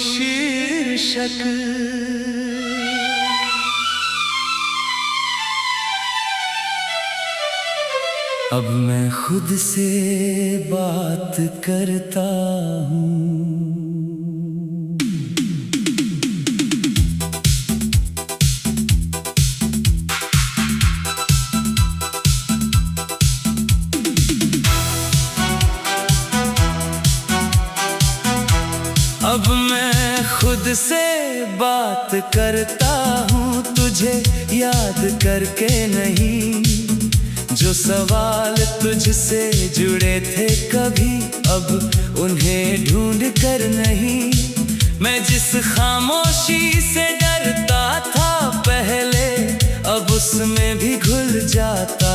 शीर्षक। अब मैं खुद से बात करता हूँ। अब मैं खुद से बात करता हूँ, तुझे याद करके नहीं। जो सवाल तुझसे जुड़े थे कभी, अब उन्हें ढूंढ कर नहीं। मैं जिस खामोशी से डरता था पहले, अब उसमें भी घुल जाता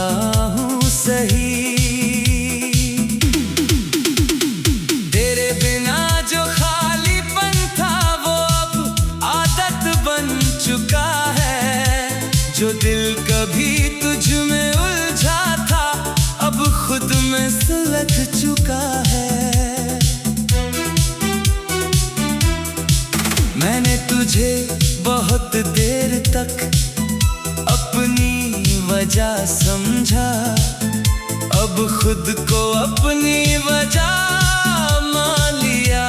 हूँ सही। जो दिल कभी तुझ में उलझा था, अब खुद में सुलझ चुका है। मैंने तुझे बहुत देर तक अपनी वजह समझा, अब खुद को अपनी वजह मान लिया।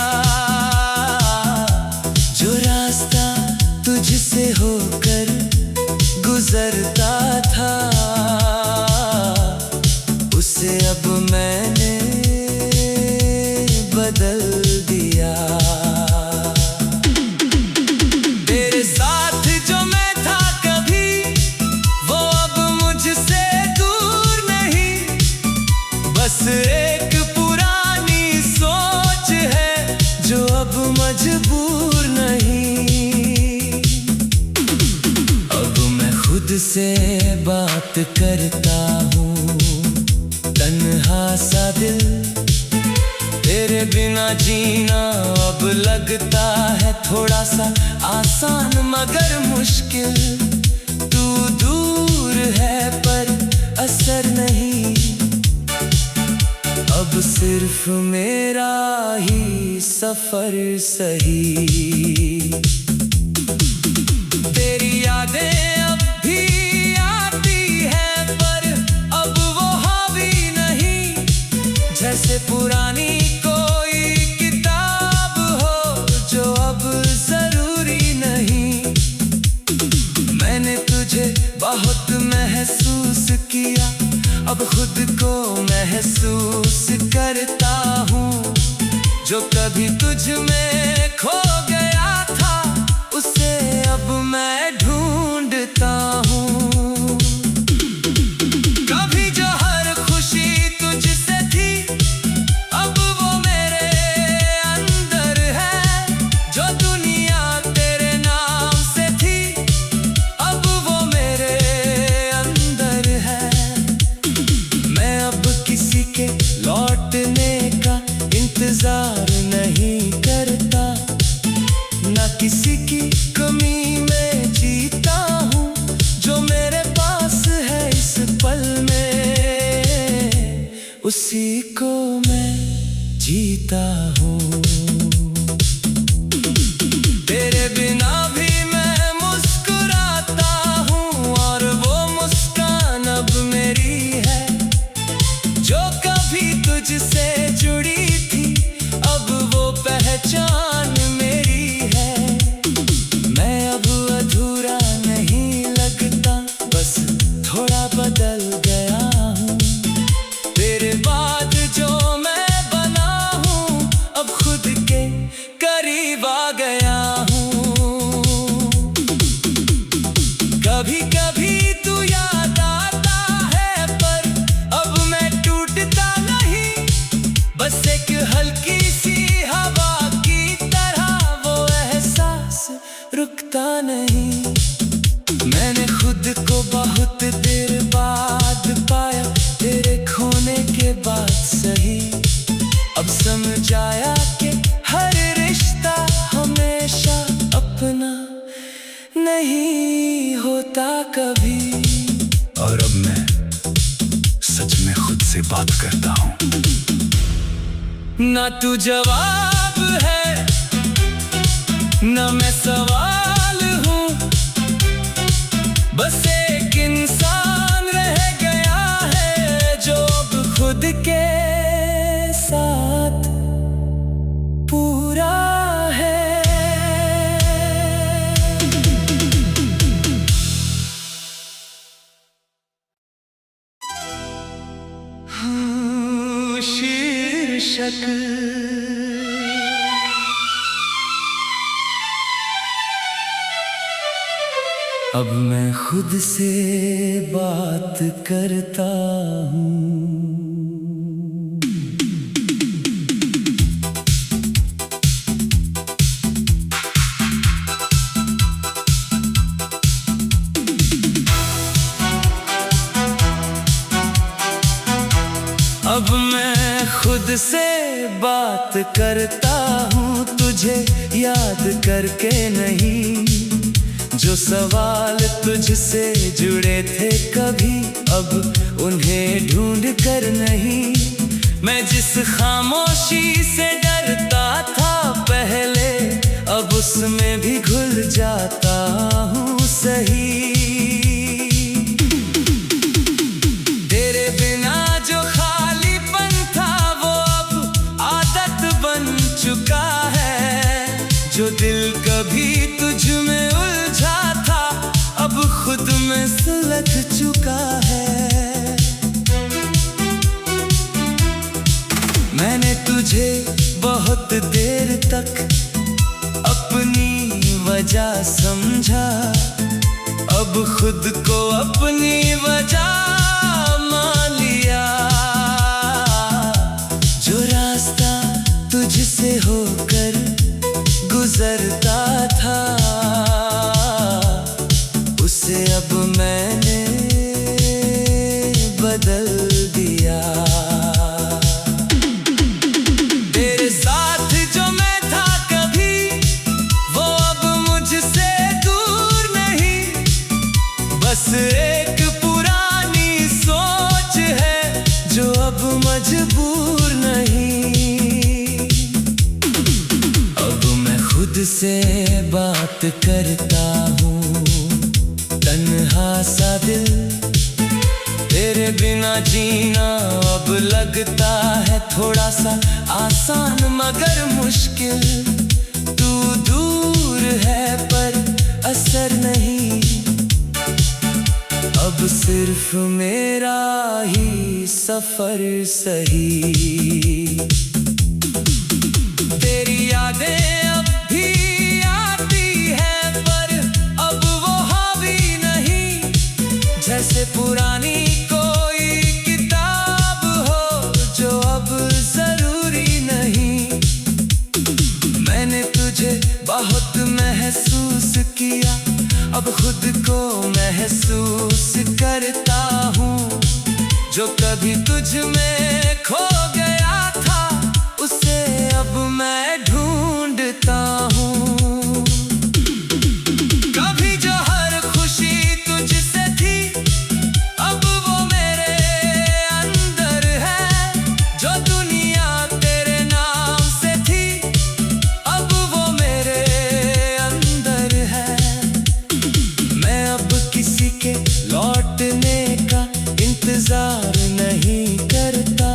जो रास्ता तुझसे होकर गुजरता था, उसे अब मैंने बदल दिया। तेरे साथ जो मैं था कभी, वो अब मुझसे दूर नहीं। बस एक पुरानी सोच है जो अब मजबूर नहीं। खुद से बात करता हूँ, तन्हा सा दिल, तेरे बिना जीना अब लगता है थोड़ा सा आसान मगर मुश्किल। तू दूर है पर असर नहीं, अब सिर्फ मेरा ही सफर सही। तेरी यादें जैसे पुरानी कोई किताब हो जो अब जरूरी नहीं। मैंने तुझे बहुत महसूस किया, अब खुद को महसूस करता हूँ। जो कभी तुझ में खो गया था, उसे अब मैं ढूंढता हूँ। लौटने का इंतजार नहीं करता, ना किसी की कमी में जीता हूँ। जो मेरे पास है इस पल में, उसी को मैं जीता हूँ। तेरे बिना भी मैं मुस्कुराता हूँ, और वो मुस्कान अब मेरी है। जो कभी तुझसे जुड़ी थी, अब वो पहचान मेरी है। मैं अब अधूरा नहीं लगता, बस थोड़ा बदल गया हूँ। तेरे बाद जो मैं बना हूँ, अब खुद के करीब आ गया हूँ। कभी कभी तू याद आता है, पर अब मैं टूटता नहीं। बस एक हल्की सी हवा की तरह वो एहसास रुकता नहीं। मैंने खुद को बहुत देर बाद पाया, तेरे खोने के बाद सही। अब समझ आया कि हर रिश्ता हमेशा अपना नहीं होता कभी। और अब मैं सच में खुद से बात करता हूँ। ना तू जवाब है, न मैं सवाल हूँ, बस एक इंसान रह गया है जो अब खुद के साथ पूरा है। शीर्षक अब मैं खुद से बात करता हूँ। अब मैं खुद से बात करता हूँ, तुझे याद करके नहीं। जो सवाल तुझसे जुड़े थे कभी, अब उन्हें ढूंढ कर नहीं। मैं जिस खामोशी से डरता था पहले, अब उसमें भी घुल जाता हूँ सही। तेरे बिना जो खालीपन था वो अब आदत बन चुका है। जो दिल कभी तुझ में उलझा था अब खुद में सुलझ चुका है। मैंने तुझे बहुत देर तक अपनी वजह समझा, अब खुद को अपनी वजह मान लिया। जो रास्ता तुझसे होकर गुजरता था उसे अब मैंने बदल दिया। तेरे साथ जो मैं था कभी, वो अब मुझसे दूर नहीं। बस एक पुरानी सोच है जो अब मजबूर नहीं। अब मैं खुद से बात करता हूँ, तन्हा सा दिल। तेरे बिना जीना अब लगता है थोड़ा सा आसान मगर मुश्किल। तू दूर है पर असर नहीं, अब सिर्फ मेरा ही सफर सही। तेरी यादें अब भी आती हैं पर अब वो हावी नहीं। जैसे पुरानी कोई किताब हो जो अब जरूरी नहीं। मैंने तुझे बहुत महसूस किया, अब खुद को महसूस करता हूँ। जो कभी तुझ में खो गया था उसे अब मैं ढूंढता हूँ। कभी जो हर खुशी तुझसे थी अब वो मेरे अंदर है। जो दुनिया तेरे नाम से थी अब वो मेरे अंदर है। मैं अब किसी के लौटने का इंतजार नहीं करता,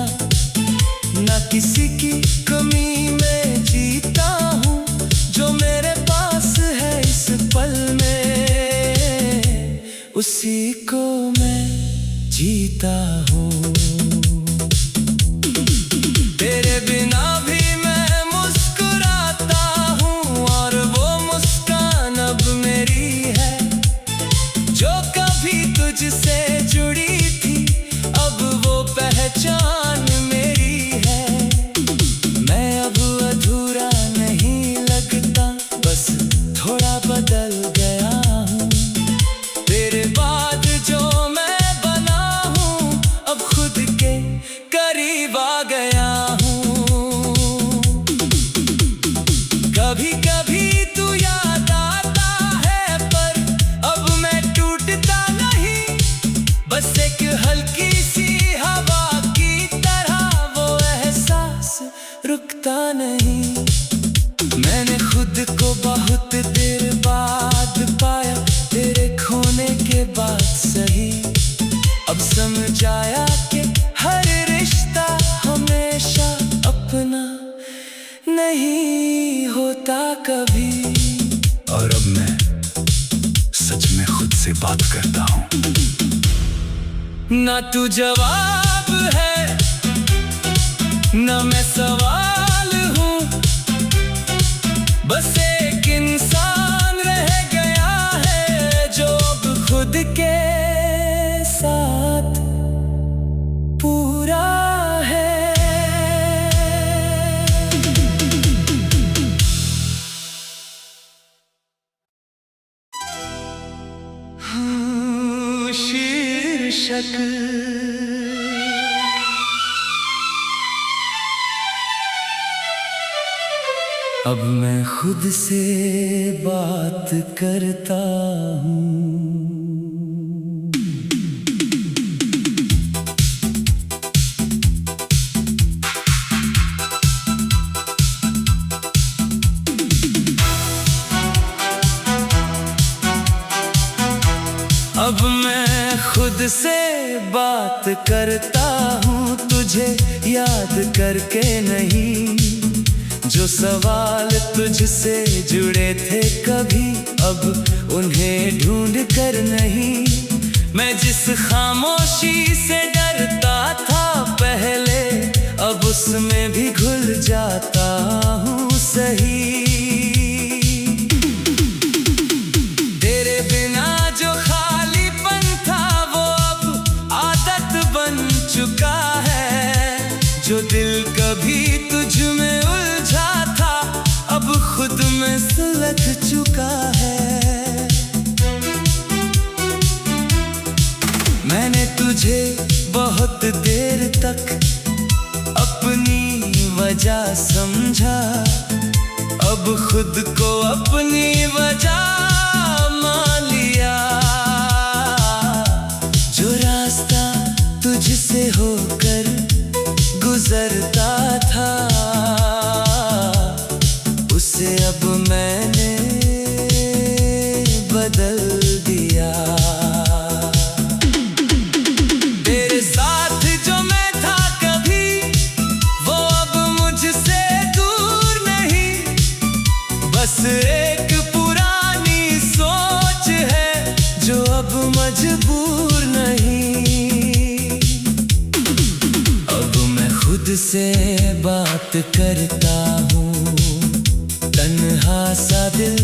ना किसी की कमी में जीता हूँ। जो मेरे पास है इस पल में उसी को मैं जीता हूँ। तेरे बिना भी मैं मुस्कुराता हूँ और वो मुस्कान अब मेरी है। जो कभी तुझसे जुड़ी थी अब वो पहचान मेरी है। मैं अब अधूरा नहीं लगता, बस थोड़ा बदल गया हूँ। तेरे बाद जो मैं बना हूँ अब खुद के करीब आ गया हूँ। कभी कभी तू याद आता है पर अब मैं टूटता नहीं। बस एक हल्की सी हवा की तरह वो एहसास रुकता नहीं। मैंने खुद को बहुत देर बाद पाया, तेरे खोने के बाद सही। अब समझ आया कि हर रिश्ता हमेशा अपना नहीं होता कभी। और अब मैं सच में खुद से बात करता हूँ। ना तू जवाब है ना मैं सवाल हूँ, बस एक इंसान रह गया है जो अब खुद के साथ पूरा है। शीर्षक अब मैं खुद से बात करता हूँ। अब मैं खुद से बात करता हूँ, तुझे याद करके नहीं। जो सवाल तुझसे जुड़े थे कभी, अब उन्हें ढूंढ कर नहीं। मैं जिस खामोशी से डरता था पहले, अब उसमें भी घुल जाता हूँ सही। तेरे बिना जो खालीपन था वो अब आदत बन चुका है। जो दिल कभी तुझ में उलझा था अब खुद में सुलझ चुका है। मैंने तुझे बहुत देर तक अपनी वजह समझा, अब खुद को अपनी वजह मान लिया। जो रास्ता तुझसे होकर गुजरता था उसे अब मैंने बदल दिया। तेरे साथ जो मैं था कभी वो अब मुझसे दूर नहीं, बस एक पुरानी सोच है जो अब मजबूर नहीं। अब मैं खुद से बात करता हूँ, तन्हा सा दिल।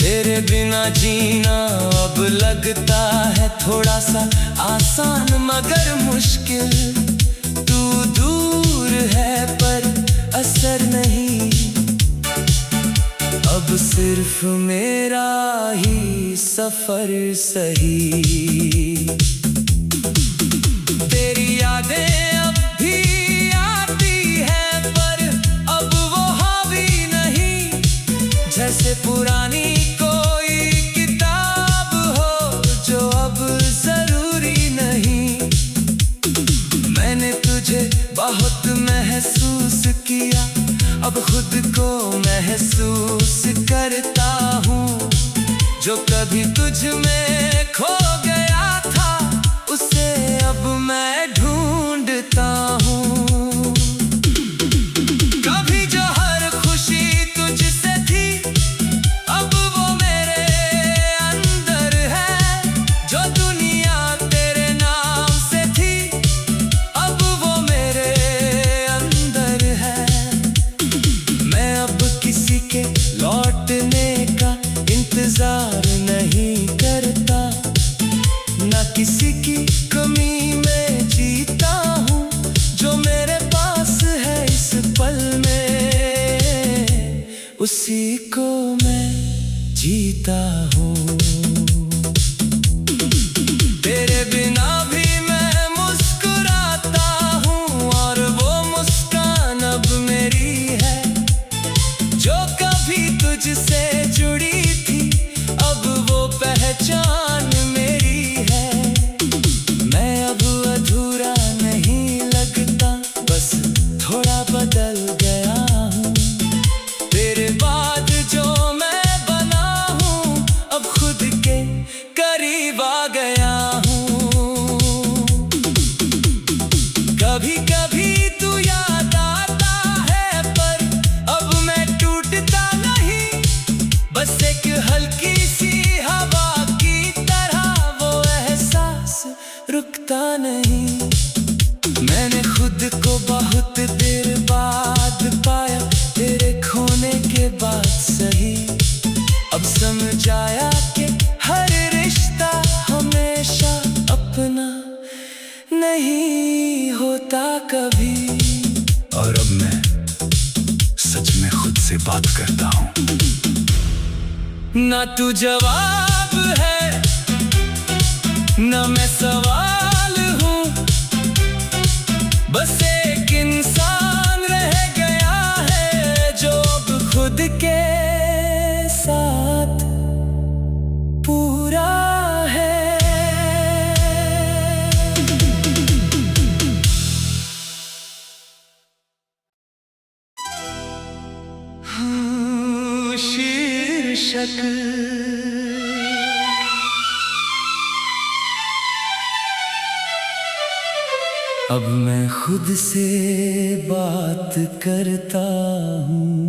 तेरे बिना जीना अब लगता है थोड़ा सा आसान मगर मुश्किल। तू दूर है पर असर नहीं, अब सिर्फ मेरा ही सफर सही। तेरी यादें अब भी आती हैं पर अब वो हावी नहीं। जैसे पुरानी कोई किताब हो जो अब जरूरी नहीं। मैंने तुझे बहुत महसूस किया, अब खुद को महसूस करता हूँ। जो कभी तुझ में खो गया था उसे अब मैं ढूंढता हूँ। कभी जो हर खुशी तुझसे थी अब वो मेरे अंदर है। जो दुनिया तेरे नाम से थी अब वो मेरे अंदर है। मैं अब किसी के लौटने का इंतजार नहीं करता, ना किसी की कमी में जीता हूँ। जो मेरे पास है इस पल में उसी को मैं जीता हूँ। तेरे बिना भी मैं मुस्कुराता हूँ और वो मुस्कान अब मेरी है। जो कभी तुझसे जुड़ी थी अब वो पहचान मेरी है। मैं अब अधूरा नहीं लगता, बस थोड़ा बदल गया हूँ। बात करता हूँ। ना तू जवाब है ना मैं सवाल हूँ, बस एक इंसान रह गया है जो अब खुद के साथ पूरा है। शीर्षक अब मैं खुद से बात करता हूँ।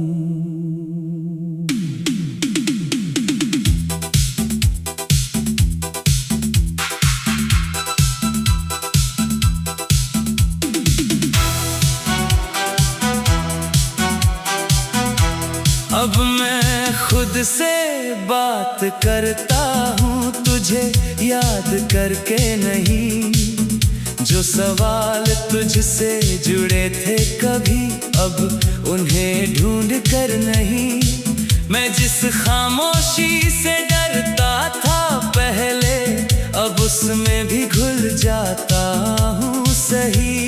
अब मैं खुद से बात करता हूँ, तुझे याद करके नहीं। जो सवाल तुझसे जुड़े थे कभी, अब उन्हें ढूंढ कर नहीं। मैं जिस खामोशी से डरता था पहले, अब उसमें भी घुल जाता हूँ सही।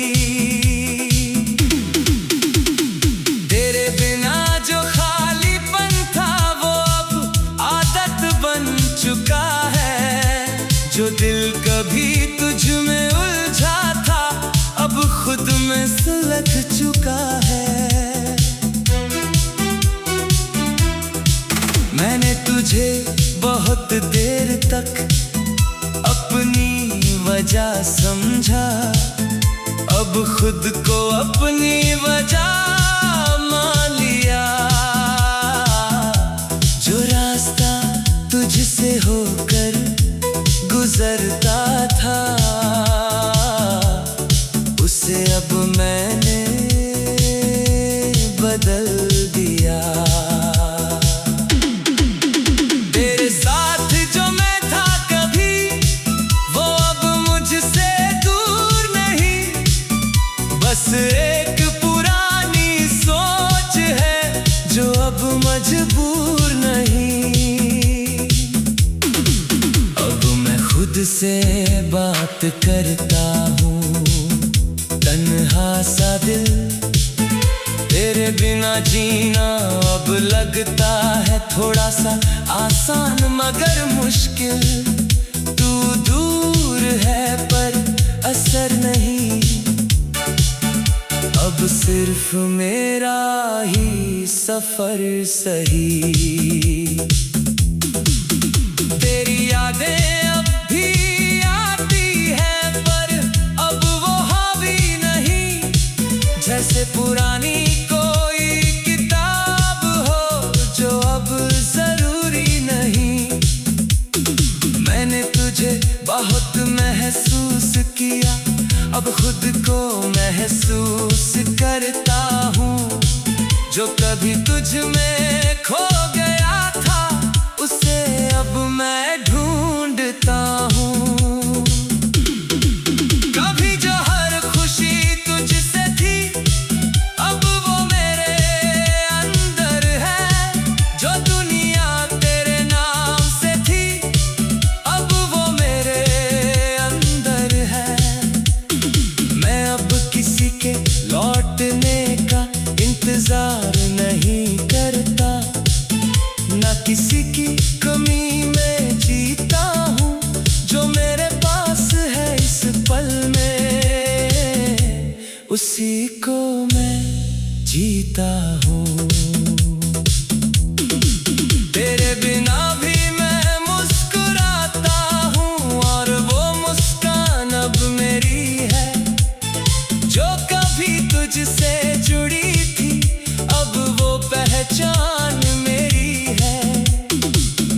तेरे बिना जो खालीपन था वो अब आदत बन चुका है। जो दिल कभी तुझ में उलझा था अब खुद में सुलझ चुका है। मैंने तुझे बहुत देर तक अपनी वजह समझा, अब खुद को अपनी वजह मान लिया। जो रास्ता तुझसे होकर गुजरता था उसे अब मैंने बदल दिया। तेरे साथ जो मैं था कभी वो अब मुझसे दूर नहीं, बस एक पुरानी सोच है जो अब मजबूर नहीं। अब मैं खुद से बात करता हूँ, तन्हा सा दिल। तेरे बिना जीना अब लगता है थोड़ा सा आसान मगर मुश्किल। तू दूर है पर असर नहीं, अब सिर्फ मेरा ही सफर सही। तेरी यादें अब भी आती हैं पर अब वो हावी नहीं, जैसे पुरानी कोई किताब हो जो अब जरूरी नहीं। मैंने तुझे बहुत महसूस किया, अब खुद को महसूस करता हूँ। जो कभी तुझ में खो गया था उसे अब मैं ढूंढता हूँ। कभी जो हर खुशी तुझसे थी अब वो मेरे अंदर है। जो दुनिया तेरे नाम से थी अब वो मेरे अंदर है। मैं अब किसी के लौटने का इंतजार नहीं करता, ना किसी की कमी में जीता हूँ। जो मेरे पास है इस पल में उसी को मैं जीता हूँ। तेरे बिना भी मैं मुस्कुराता हूँ और वो मुस्कान अब मेरी है। जो कभी तुझसे जुड़ी थी अब वो पहचान मेरी है।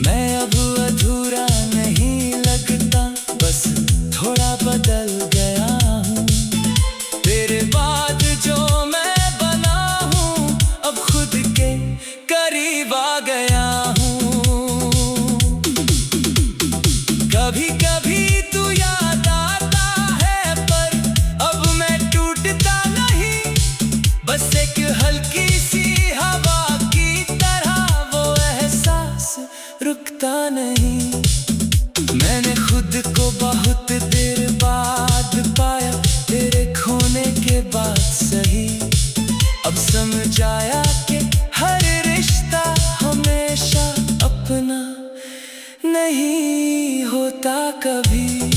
मैं अब अधूरा नहीं लगता, बस थोड़ा बदल गया हूँ। तेरे बाद जो मैं बना हूँ अब खुद के करीब आ गया हूँ। कभी कभी तू याद आता है पर अब मैं टूटता नहीं, बस एक हल्की सी हवा की समझाया कि हर रिश्ता हमेशा अपना नहीं होता कभी।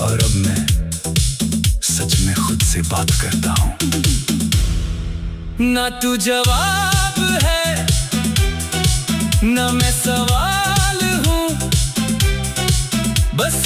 और अब मैं सच में खुद से बात करता हूँ। ना तू जवाब है ना मैं सवाल हूँ, बस